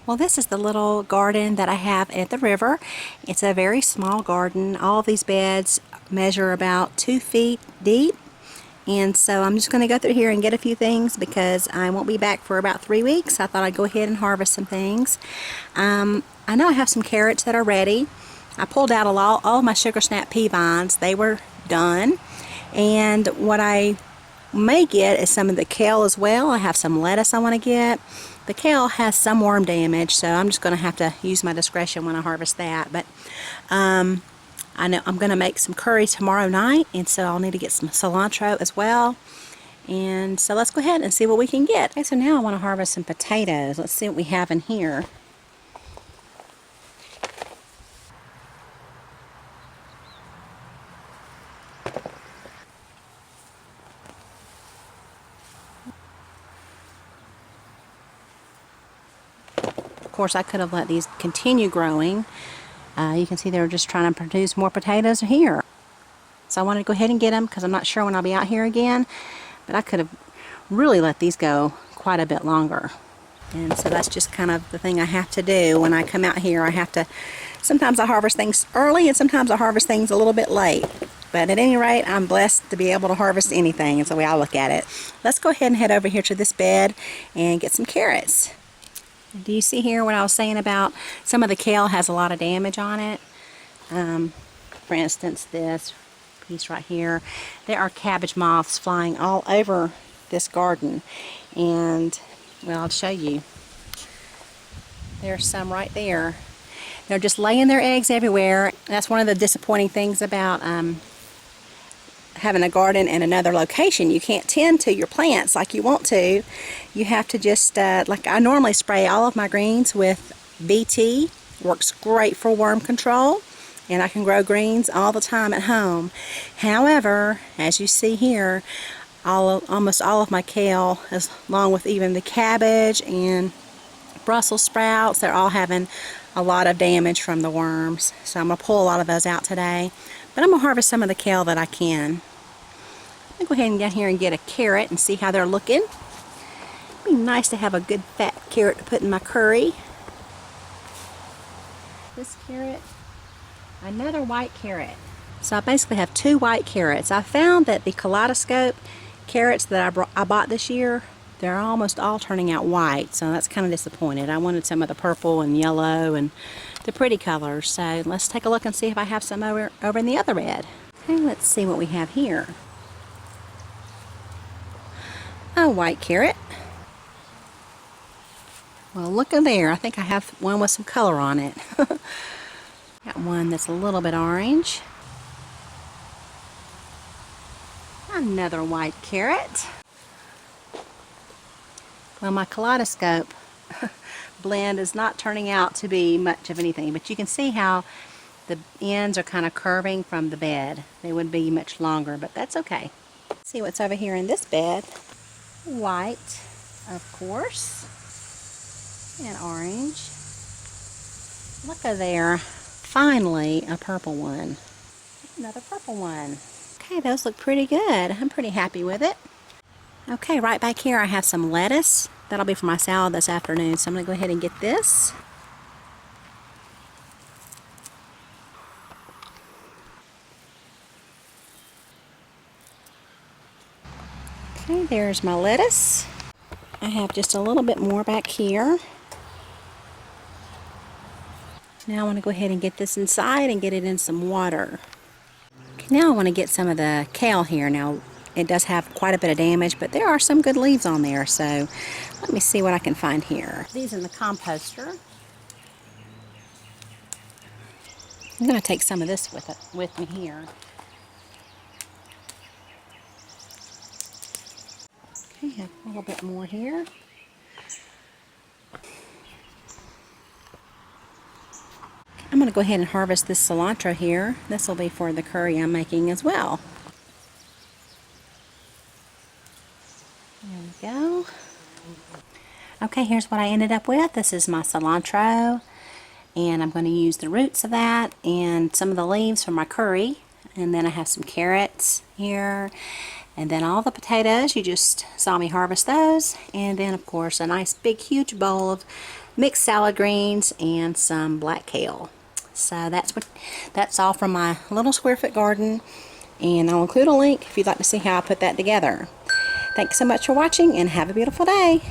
Well, this is the little garden that I have at the river. It's a very small garden. All of these beds measure about 2 feet deep. And so I'm just going to go through here and get a few things because I won't be back for about 3 weeks. I thought I'd go ahead and harvest some things. I know I have some carrots that are ready. I pulled out all of my sugar snap pea vines. They were done. And what I may get is some of the kale as well. I have some lettuce I want to get. The kale has some worm damage, so I'm just going to have to use my discretion when I harvest that. But I know I'm going to make some curry tomorrow night, and so I'll need to get some cilantro as well. And so let's go ahead and see what we can get. Okay, so now I want to harvest some potatoes. Let's see what we have in here. Of course, I could have let these continue growing. You can see they're just trying to produce more potatoes here. So I wanted to go ahead and get them because I'm not sure when I'll be out here again. But I could have really let these go quite a bit longer. And so that's just kind of the thing I have to do when I come out here. I have to, sometimes I harvest things early and sometimes I harvest things a little bit late. But at any rate, I'm blessed to be able to harvest anything is the way I look at it. Let's go ahead and head over here to this bed and get some carrots. Do you see here what I was saying about some of the kale has a lot of damage on it? For instance, this piece right here. There are cabbage moths flying all over this garden. And, well, I'll show you. There's some right there. They're just laying their eggs everywhere. That's one of the disappointing things about having a garden in another location. You can't tend to your plants like you want to. You have to just, like I normally spray all of my greens with BT. Works great for worm control. And I can grow greens all the time at home. However, as you see here, almost all of my kale, along with even the cabbage and Brussels sprouts, they're all having a lot of damage from the worms. So I'm going to pull a lot of those out today. But I'm going to harvest some of the kale that I can. I'm going to go ahead and get here and get a carrot and see how they're looking. It'd be nice to have a good fat carrot to put in my curry. This carrot, another white carrot. So I basically have 2 white carrots. I found that the kaleidoscope carrots that I bought this year, they're almost all turning out white, so that's kind of disappointed. I wanted some of the purple and yellow and the pretty colors. So let's take a look and see if I have some over in the other bed. Okay, let's see what we have here. A white carrot. Well, look at there. I think I have one with some color on it. Got one that's a little bit orange. Another white carrot. Well, my kaleidoscope blend is not turning out to be much of anything, but you can see how the ends are kind of curving from the bed. They would be much longer, but that's okay. Let's see what's over here in this bed. White, of course, and orange. Look at there. Finally, a purple one. Another purple one. Okay, those look pretty good. I'm pretty happy with it. Okay, right back here I have some lettuce. That'll be for my salad this afternoon, so I'm going to go ahead and get this. Okay, there's my lettuce. I have just a little bit more back here. Now I want to go ahead and get this inside and get it in some water. Okay, now I want to get some of the kale here. Now it does have quite a bit of damage, but there are some good leaves on there, so let me see what I can find here. These in the composter. I'm going to take some of this with me here. Okay, have a little bit more here. I'm going to go ahead and harvest this cilantro here. This will be for the curry I'm making as well. There we go. Okay, here's what I ended up with. This is my cilantro, and I'm going to use the roots of that and some of the leaves for my curry. And then I have some carrots here, And then all the potatoes, you just saw me harvest those. And then of course a nice big huge bowl of mixed salad greens and some black kale. So that's all from my little square foot garden, and I'll include a link if you'd like to see how I put that together. Thanks so much for watching, and have a beautiful day.